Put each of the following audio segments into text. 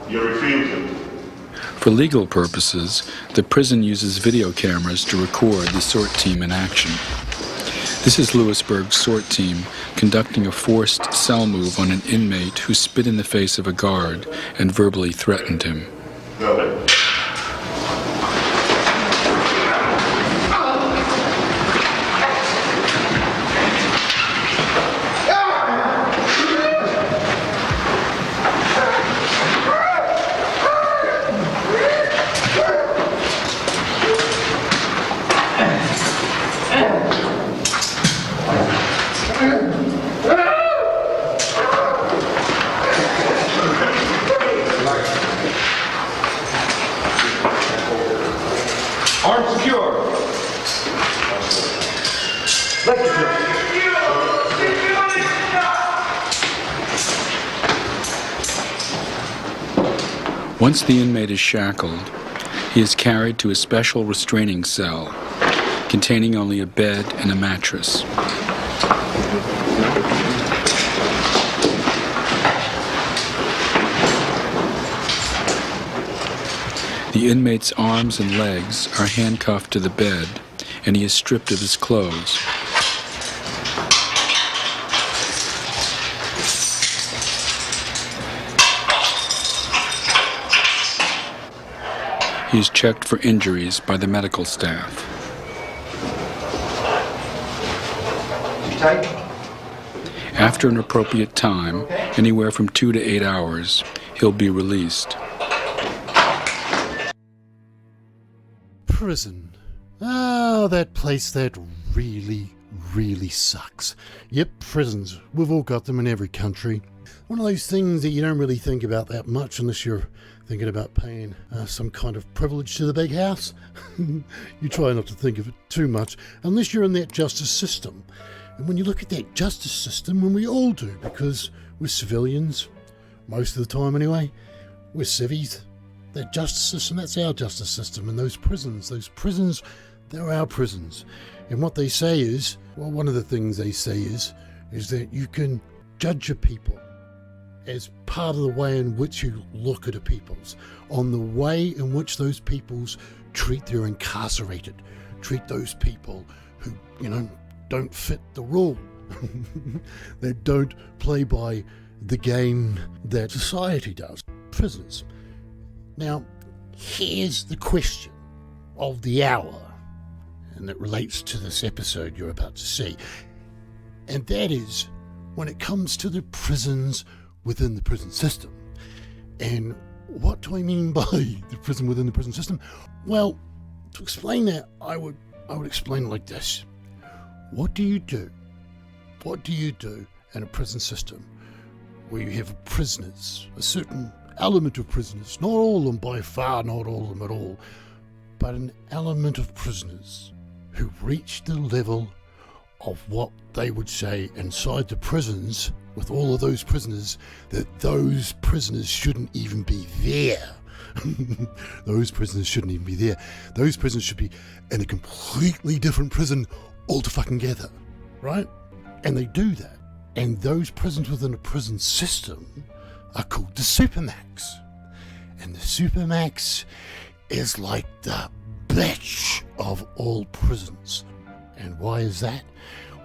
You're refusing. For legal purposes, the prison uses video cameras to record the SORT team in action. This is Lewisburg's SORT team conducting a forced cell move on an inmate who spit in the face of a guard and verbally threatened him. Go. Once the inmate is shackled, he is carried to a special restraining cell containing only a bed and a mattress. The inmate's arms and legs are handcuffed to the bed, and he is stripped of his clothes. He is checked for injuries by the medical staff. After an appropriate time, anywhere from 2 to 8 hours, he'll be released. Prison. Oh, that place that really, really sucks. Yep, prisons. We've all got them in every country. One of those things that you don't really think about that much unless you're thinking about paying some kind of privilege to the big house. You try not to think of it too much unless you're in that justice system. And when you look at that justice system, and we all do, because we're civilians, most of the time anyway, we're civvies. That justice system, that's our justice system. And those prisons, they're our prisons. And what they say is, well, one of the things they say is that you can judge a people as part of the way in which you look at a peoples, on the way in which those peoples treat their incarcerated, treat those people who, don't fit the rule. They don't play by the game that society does. Prisoners. Now, here's the question of the hour, and it relates to this episode you're about to see. And that is, when it comes to the prisons within the prison system. And what do I mean by the prison within the prison system? Well, to explain that, I would explain it like this. What do you do? What do you do in a prison system where you have prisoners, a certain element of prisoners, not all of them by far, not all of them at all, but an element of prisoners who reach the level of what they would say inside the prisons, with all of those prisoners, that those prisoners shouldn't even be there. Those prisoners shouldn't even be there. Those prisoners should be in a completely different prison altogether, right? And they do that. And those prisons within a prison system are called the SuperMax. And the SuperMax is like the bitch of all prisons. And why is that?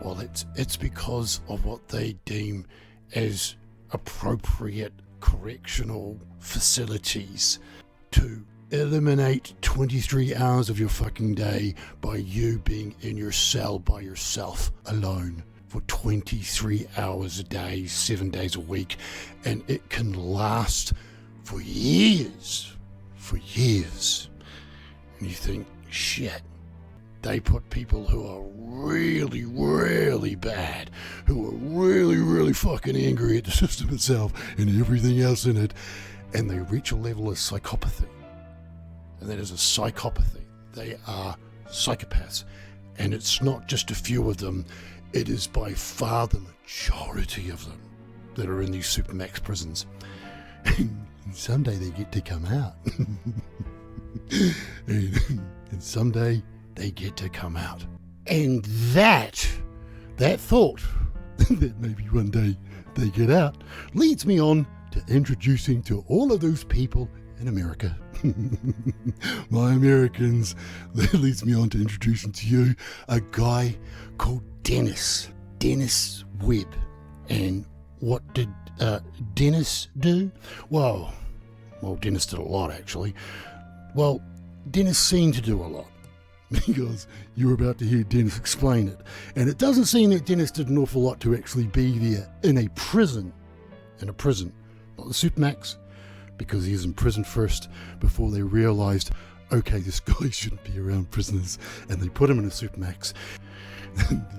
Well, it's because of what they deem as appropriate correctional facilities to eliminate 23 hours of your fucking day by you being in your cell by yourself alone for 23 hours a day, 7 days a week. And it can last for years. And you think, shit. They put people who are really, really bad, who are really, really fucking angry at the system itself and everything else in it, and they reach a level of psychopathy. And that is a psychopathy. They are psychopaths. And it's not just a few of them, it is by far the majority of them that are in these SuperMax prisons. And someday they get to come out. and someday they get to come out. And that thought, that maybe one day they get out, leads me on to introducing to all of those people in America. My Americans, that leads me on to introducing to you a guy called Dennis Webb. And what did Dennis do? Well, Dennis did a lot, actually. Well, Dennis seemed to do a lot, because you're about to hear Dennis explain it. And it doesn't seem that Dennis did an awful lot to actually be there in a prison. Not the Supermax, because he was in prison first before they realised, okay, this guy shouldn't be around prisoners, and they put him in a Supermax.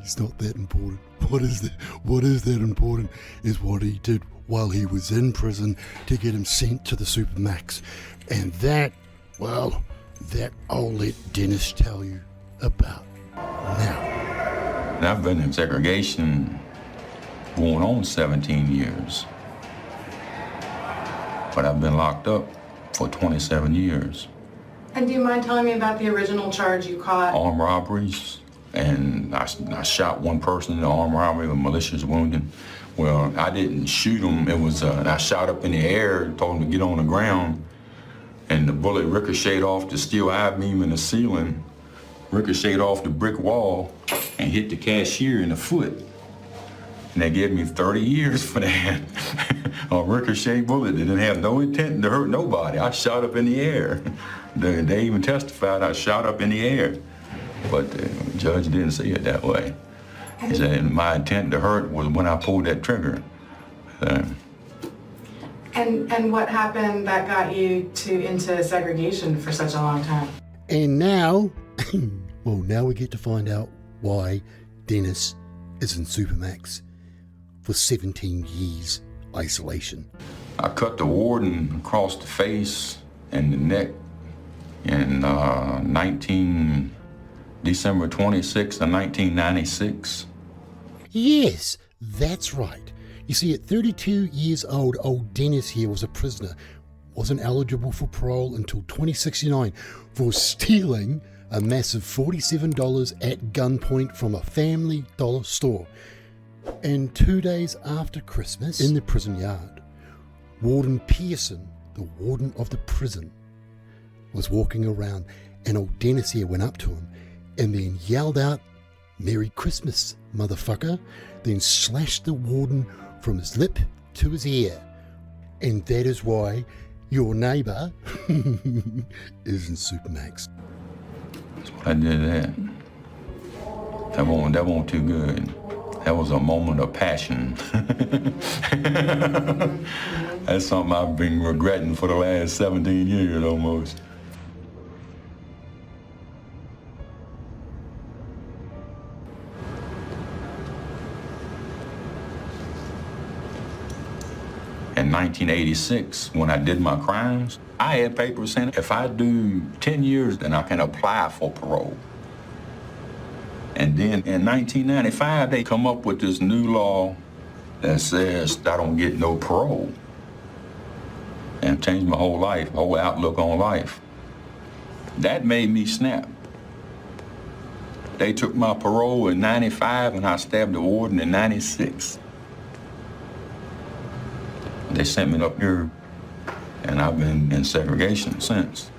He's not that important. What is that important is what he did while he was in prison to get him sent to the Supermax. And that I'll let Dennis tell you about now. I've been in segregation going on 17 years. But I've been locked up for 27 years. And do you mind telling me about the original charge you caught? Armed robberies, and I shot one person in the armed robbery with malicious wounding. Well, I didn't shoot him. It was, I shot up in the air, told him to get on the ground, and the bullet ricocheted off the steel I-beam in the ceiling, ricocheted off the brick wall, and hit the cashier in the foot. And they gave me 30 years for that. A ricochet bullet that didn't have no intent to hurt nobody. I shot up in the air. They even testified I shot up in the air. But the judge didn't see it that way. He said my intent to hurt was when I pulled that trigger. And what happened that got you into segregation for such a long time? And now, now we get to find out why Dennis is in Supermax for 17 years isolation. I cut the warden across the face and the neck in December 26th of 1996. Yes, that's right. You see, at 32 years old Dennis here was a prisoner, wasn't eligible for parole until 2069 for stealing a massive $47 at gunpoint from a Family Dollar store. And 2 days after Christmas, in the prison yard, Warden Pearson, the warden of the prison, was walking around, and old Dennis here went up to him and then yelled out, "Merry Christmas, motherfucker," then slashed the warden from his lip to his ear. And that is why your neighbour is in Supermax. I did that. That wasn't too good. That was a moment of passion. That's something I've been regretting for the last 17 years almost. In 1986, when I did my crimes, I had papers saying if I do 10 years, then I can apply for parole. And then in 1995, they come up with this new law that says I don't get no parole. And changed my whole life, whole outlook on life. That made me snap. They took my parole in 95 and I stabbed the warden in 96. They sent me up here and I've been in segregation since.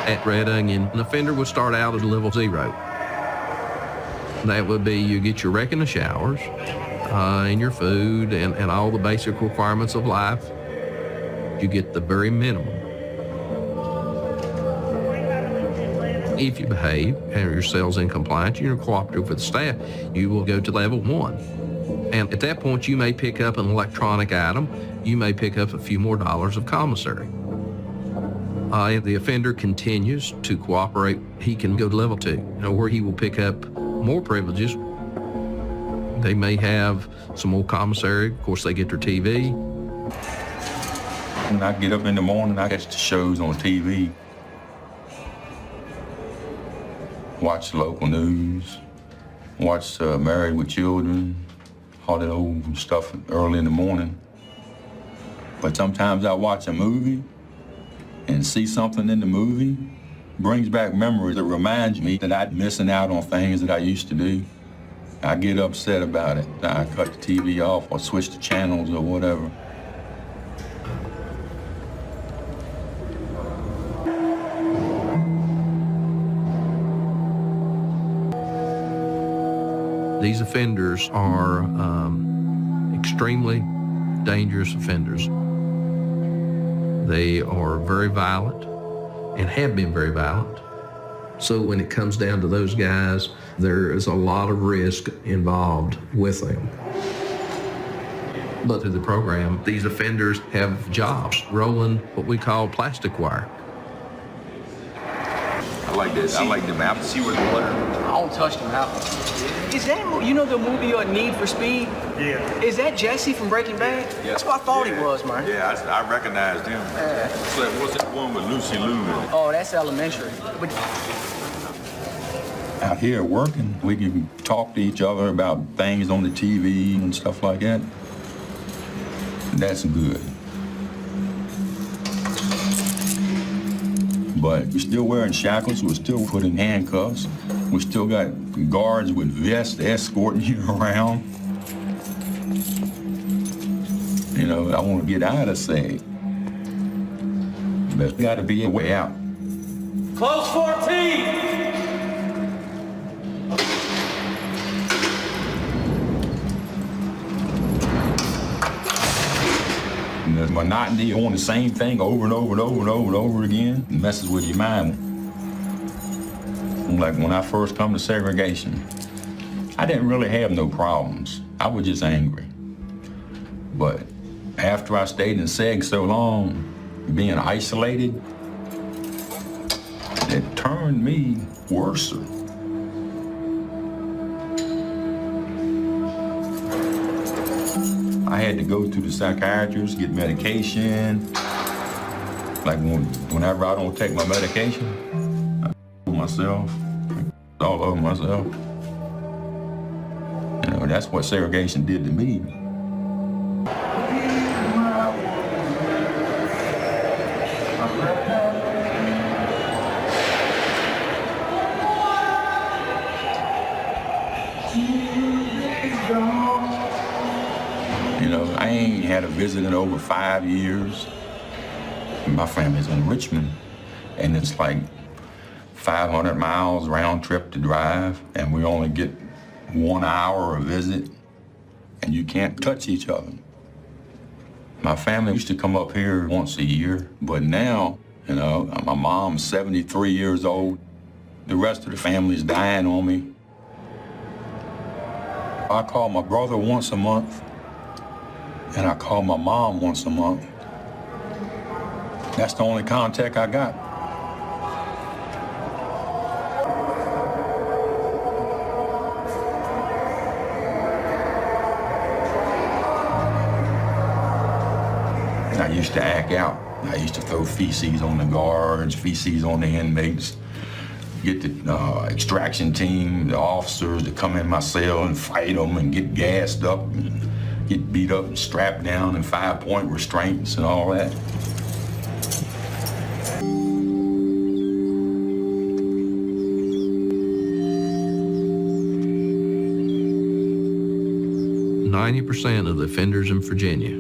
At Red Onion, an offender would start out at level 0. That would be you get your wreck in the showers, and your food, and all the basic requirements of life. You get the very minimum. If you behave, and your cell's in compliance, you're cooperative with the staff, you will go to level 1. And at that point, you may pick up an electronic item. You may pick up a few more dollars of commissary. If the offender continues to cooperate, he can go to level 2, where he will pick up more privileges. They may have some more commissary. Of course, they get their TV. When I get up in the morning, I catch the shows on TV. Watch local news. Watch Married with Children, all that old stuff early in the morning. But sometimes I watch a movie and see something in the movie, brings back memories that reminds me that I'm missing out on things that I used to do. I get upset about it. I cut the TV off or switch the channels or whatever. These offenders are extremely dangerous offenders. They are very violent and have been very violent. So when it comes down to those guys, there is a lot of risk involved with them. But through the program, these offenders have jobs rolling what we call plastic wire. I like this. I like them apples. See where the butter. I don't touch them apples. Is that, you know the movie Need for Speed? Yeah. Is that Jesse from Breaking Bad? Yeah. That's what I thought he was, man. Yeah, I recognized him. So what's that one with Lucy Liu in it? Oh, that's elementary. But Out here working, we can talk to each other about things on the TV and stuff like that. That's good. But we're still wearing shackles, we're still putting handcuffs, we still got guards with vests escorting you around. You know, I want to get out of SAG. But there's got to be a way out. close 14! And the monotony on the same thing over and over and over and over and over again messes with your mind. Like when I first come to segregation, I didn't really have no problems. I was just angry. But after I stayed in SEG so long, being isolated, it turned me worse. I had to go to the psychiatrist, get medication. Like whenever I don't take my medication, I myself, all over myself. You know, that's what segregation did to me. You know, I ain't had a visit in over 5 years. My family's in Richmond, and it's like 500 miles round trip to drive, and we only get 1 hour a visit, and you can't touch each other. My family used to come up here once a year, but now, you know, my mom's 73 years old. The rest of the family's dying on me. I call my brother once a month, and I call my mom once a month. That's the only contact I got. And I used to act out. I used to throw feces on the guards, feces on the inmates, get the extraction team, the officers to come in my cell and fight them and get gassed up and get beat up and strapped down and 5-point restraints and all that. %90 of the offenders in Virginia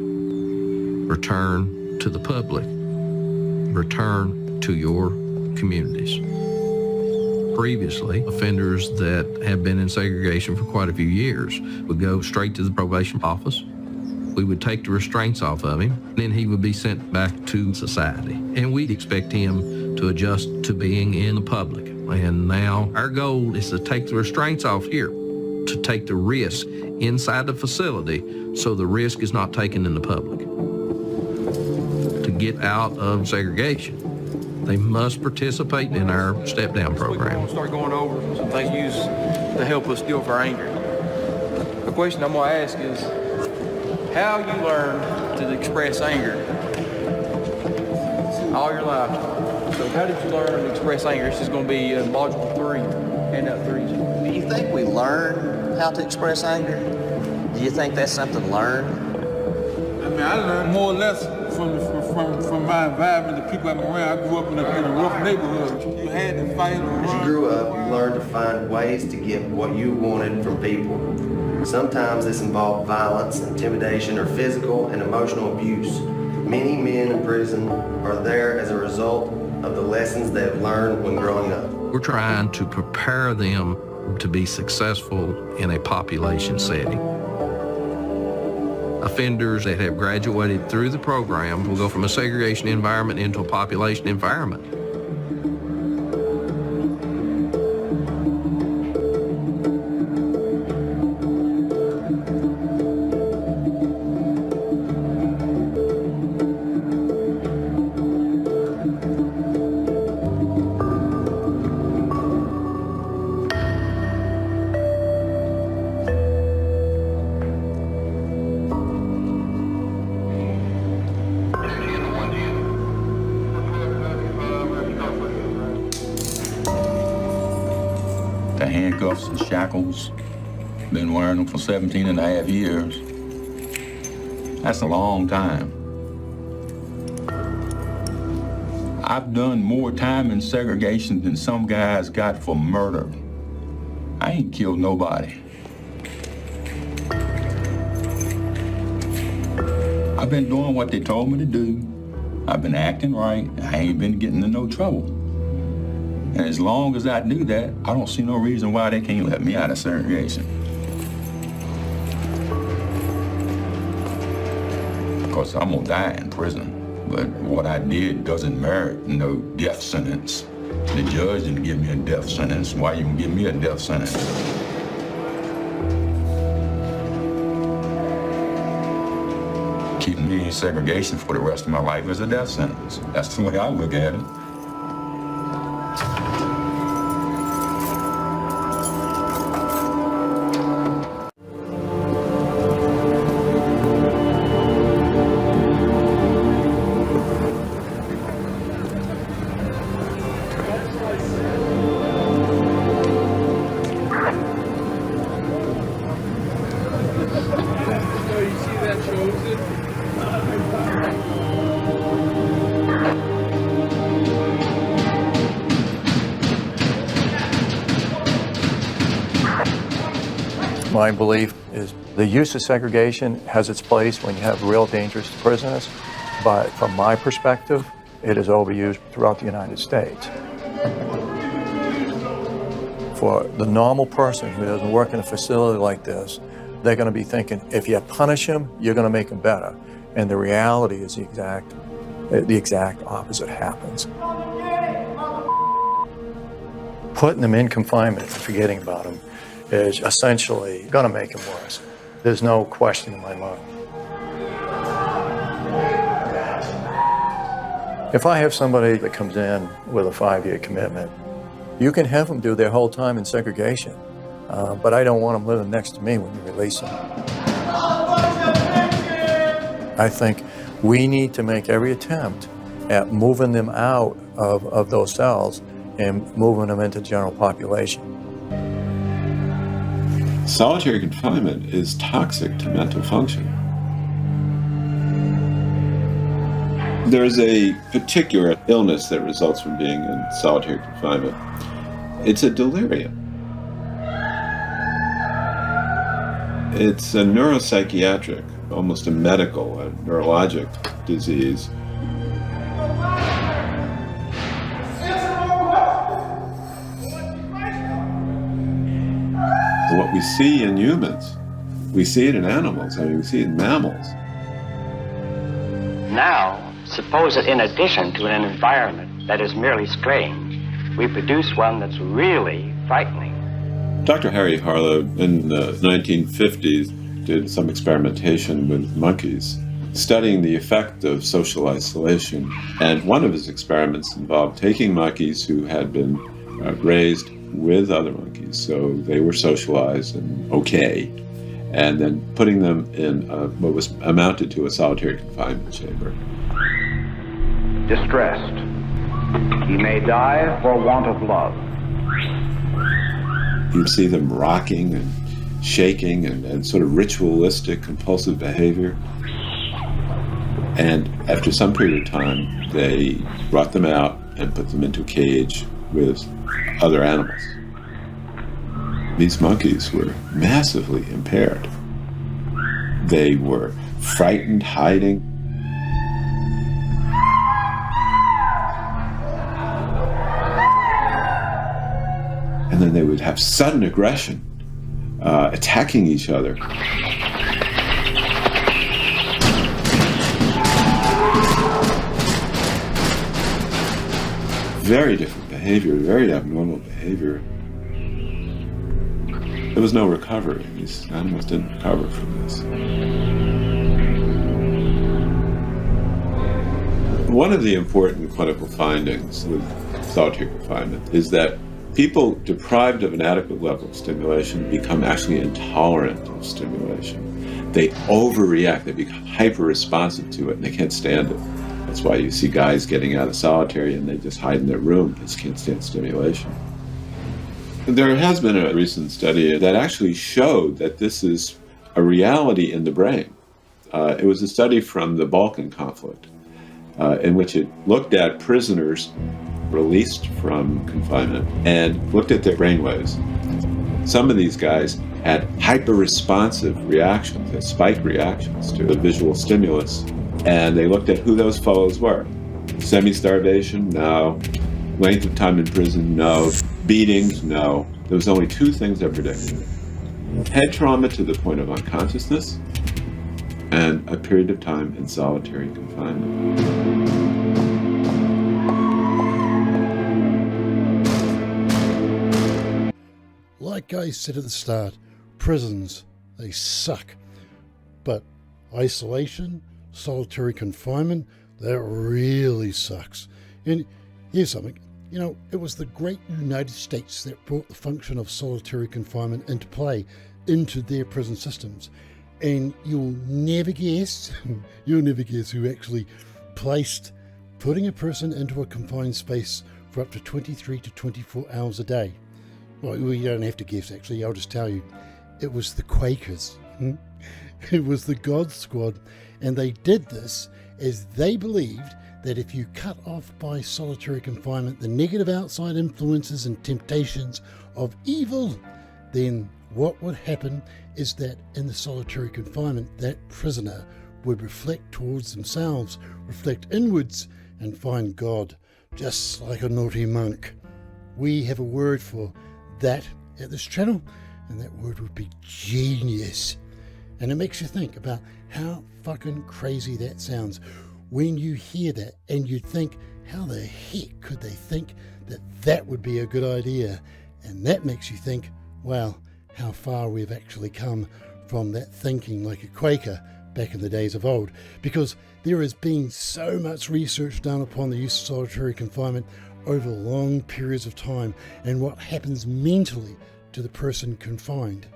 return to the public, return to your communities. Previously, offenders that have been in segregation for quite a few years would go straight to the probation office. We would take the restraints off of him, and then he would be sent back to society. And we'd expect him to adjust to being in the public. And now our goal is to take the restraints off here, to take the risk inside the facility so the risk is not taken in the public. To get out of segregation, They must participate in our step-down program. We'll start going over some things used to help us deal with our anger. The question I'm going to ask is, how you learn to express anger all your life. So how did you learn to express anger? This is going to be module 3, handout 3. Do you think we learn how to express anger? Do you think that's something learned? I mean, I learned more or less from my environment, the people I'm around. I grew up in a rough neighborhood. You had to fight or run. As you grew up, you learned to find ways to get what you wanted from people. Sometimes this involved violence, intimidation, or physical and emotional abuse. Many men in prison are there as a result of the lessons they have learned when growing up. We're trying to prepare them to be successful in a population setting. Offenders that have graduated through the program will go from a segregation environment into a population environment. The handcuffs and shackles, been wearing them for 17 and a half years. That's a long time. I've done more time in segregation than some guys got for murder. I ain't killed nobody. I've been doing what they told me to do. I've been acting right. I ain't been getting in no trouble. And as long as I do that, I don't see no reason why they can't let me out of segregation. Because I'm gonna die in prison. But what I did doesn't merit no death sentence. The judge didn't give me a death sentence. Why you gonna give me a death sentence? Keeping me in segregation for the rest of my life is a death sentence. That's the way I look at it. My belief is the use of segregation has its place when you have real dangerous prisoners, but from my perspective, it is overused throughout the United States. For the normal person who doesn't work in a facility like this, they're going to be thinking, if you punish him, you're going to make him better. And the reality is the exact opposite happens. Putting them in confinement and forgetting about them is essentially going to make him worse. There's no question in my mind. If I have somebody that comes in with a 5-year commitment, you can have them do their whole time in segregation, but I don't want them living next to me when you release them. I think we need to make every attempt at moving them out of those cells and moving them into the general population. Solitary confinement is toxic to mental function. There's a particular illness that results from being in solitary confinement. It's a delirium. It's a neuropsychiatric, almost a medical, a neurologic disease. What we see in humans, we see it in animals, I mean, we see it in mammals. Now, suppose that in addition to an environment that is merely strange, we produce one that's really frightening. Dr. Harry Harlow in the 1950s did some experimentation with monkeys studying the effect of social isolation. And one of his experiments involved taking monkeys who had been raised with other monkeys, so they were socialized and okay, and then putting them in what was amounted to a solitary confinement chamber. Distressed. He may die for want of love. You'd see them rocking and shaking and sort of ritualistic, compulsive behavior. And after some period of time, they brought them out and put them into a cage with other animals. These monkeys were massively impaired. They were frightened, hiding. And then they would have sudden aggression, attacking each other. Very different behavior, very abnormal behavior. There was no recovery. These animals didn't recover from this. One of the important clinical findings with solitary confinement is that people deprived of an adequate level of stimulation become actually intolerant of stimulation. They overreact, they become hyper-responsive to it, and they can't stand it. That's why you see guys getting out of solitary and they just hide in their room. They just can't stand stimulation. There has been a recent study that actually showed that this is a reality in the brain. It was a study from the Balkan conflict in which it looked at prisoners released from confinement and looked at their brainwaves. Some of these guys had hyper-responsive reactions, spike reactions to the visual stimulus, and they looked at who those fellows were. Semi-starvation? No. Length of time in prison? No. Beatings? No. There was only two things that predicted it. Head trauma to the point of unconsciousness, and a period of time in solitary confinement. Like I said at the start, prisons, they suck. But isolation, solitary confinement, that really sucks. And here's something. You know, it was the great United States that brought the function of solitary confinement into play, into their prison systems. And you'll never guess who actually placed putting a person into a confined space for up to 23 to 24 hours a day. Well, you don't have to guess, actually. I'll just tell you. It was the Quakers. It was the God Squad. And they did this as they believed that if you cut off by solitary confinement the negative outside influences and temptations of evil, then what would happen is that in the solitary confinement, that prisoner would reflect towards themselves, reflect inwards, and find God, just like a naughty monk. We have a word for that at this channel, and that word would be genius. And it makes you think about how fucking crazy that sounds when you hear that, and you'd think, how the heck could they think that that would be a good idea? And that makes you think, well, how far we've actually come from that thinking like a Quaker back in the days of old, because there has been so much research done upon the use of solitary confinement over long periods of time and what happens mentally to the person confined.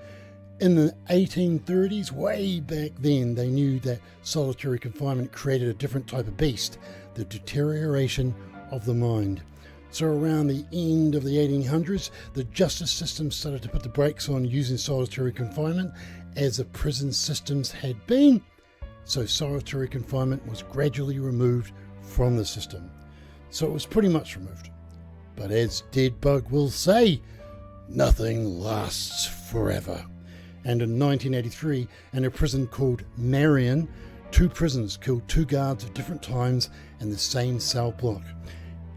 In the 1830s, way back then, they knew that solitary confinement created a different type of beast, the deterioration of the mind. So around the end of the 1800s, the justice system started to put the brakes on using solitary confinement as the prison systems had been. So solitary confinement was gradually removed from the system. So it was pretty much removed. But as Deadbug will say, nothing lasts forever. And in 1983, in a prison called Marion, two prisoners killed two guards at different times in the same cell block.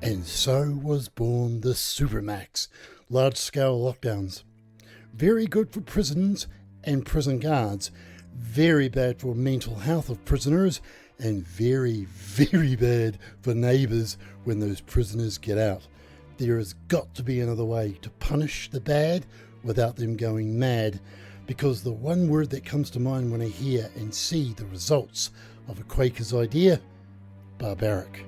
And so was born the SuperMax, large-scale lockdowns. Very good for prisons and prison guards, very bad for mental health of prisoners, and very, very bad for neighbours when those prisoners get out. There has got to be another way to punish the bad without them going mad. because the one word that comes to mind when I hear and see the results of a Quaker's idea, barbaric.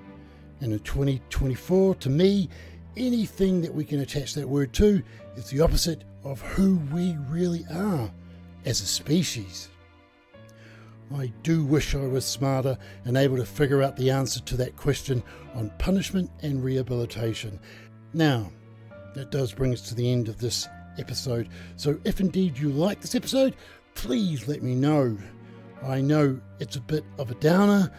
And in 2024, to me, anything that we can attach that word to is the opposite of who we really are as a species. I do wish I was smarter and able to figure out the answer to that question on punishment and rehabilitation. Now, that does bring us to the end of this episode. So if indeed you like this episode, please let me know. I know it's a bit of a downer,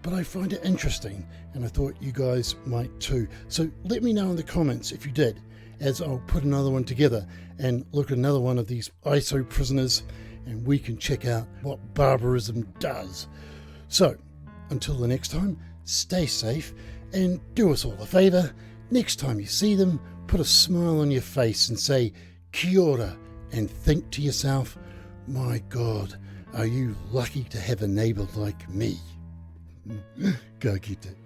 but I find it interesting, and I thought you guys might too. So let me know in the comments if you did, as I'll put another one together and look at another one of these ISO prisoners, and we can check out what barbarism does. So until the next time, stay safe, and do us all a favour. Next time you see them, put a smile on your face and say kia ora, and think to yourself, my God, are you lucky to have a neighbour like me? Go get it.